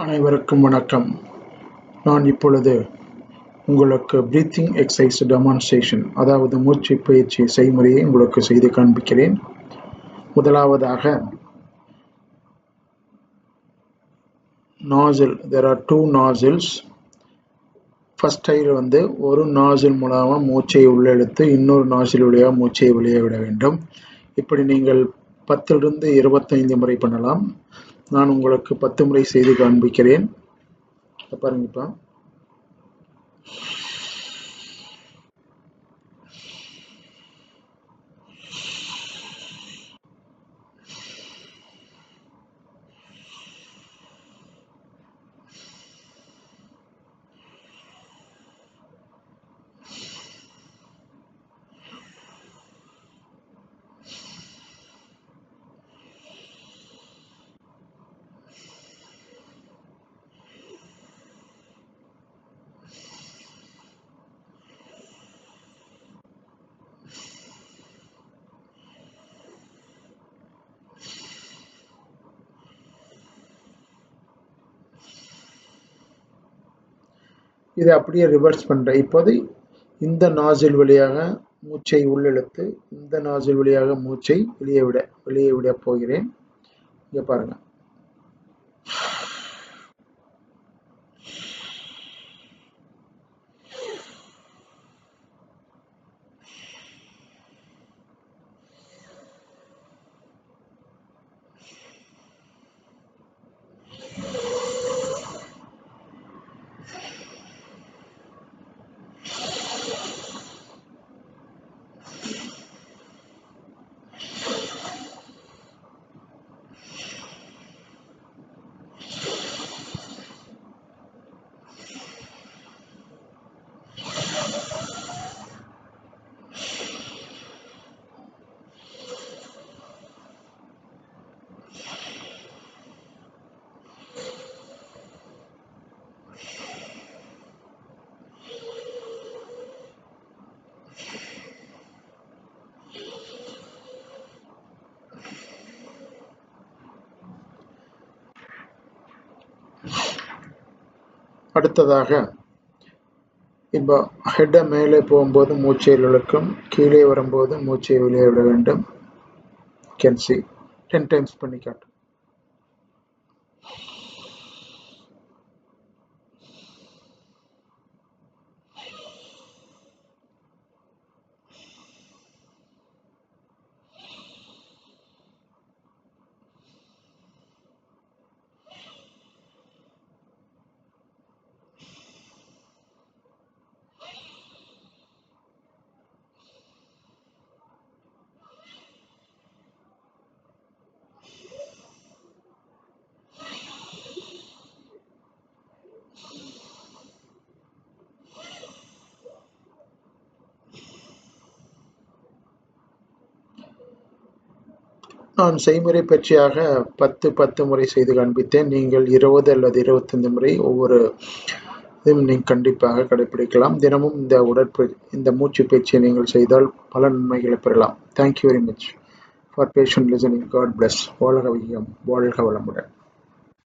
அனைவருக்கும் வணக்கம். நான் இப்பொழுது உங்களுக்கு பிரீத்திங் எக்ஸசைஸ் டெமான்ஸ்ட்ரேஷன், அதாவது மூச்சு பயிற்சி செய்முறையை உங்களுக்கு செய்து காண்பிக்கிறேன். முதலாவதாக நாசில், there are two nostrils. First டைல் ஒரு நாசில் மூலமாக மூச்சை உள்ளெடுத்து இன்னொரு நாசில் வழியாக மூச்சை வெளியே விட வேண்டும். இப்படி நீங்கள் 10 to 25 முறை பண்ணலாம். நான் உங்களுக்கு 10 முறை செய்து காண்பிக்கிறேன். பாருங்கப்பா. இதை அப்படியே ரிவர்ஸ் பண்றேன். இப்போது இந்த நாசில் வழியாக மூச்சை உள்ளிழுத்து இந்த நாசில் வழியாக மூச்சை வெளியே விட போகிறேன். இங்க பாருங்க. அடுத்ததாக இப்போ ஹெட்டை மேலே போகும்போது மூச்சை இழுக்கும், கீழே வரும்போது மூச்சை வெளியே விட வேண்டும். கேன் சி 10 times பண்ணி காட்டும். நான் செய்முறை பயிற்சியாக 10 முறை செய்து காண்பித்தேன். நீங்கள் 20 அல்லது 25 முறை ஒவ்வொரு இதையும் நீங்கள் கண்டிப்பாக கடைபிடிக்கலாம். தினமும் இந்த மூச்சு பயிற்சியை நீங்கள் செய்தால் பல நன்மைகளை பெறலாம். Thank you very much for patient listening. God bless. வாழ்க வையம், வாழ்க வளமுடன்.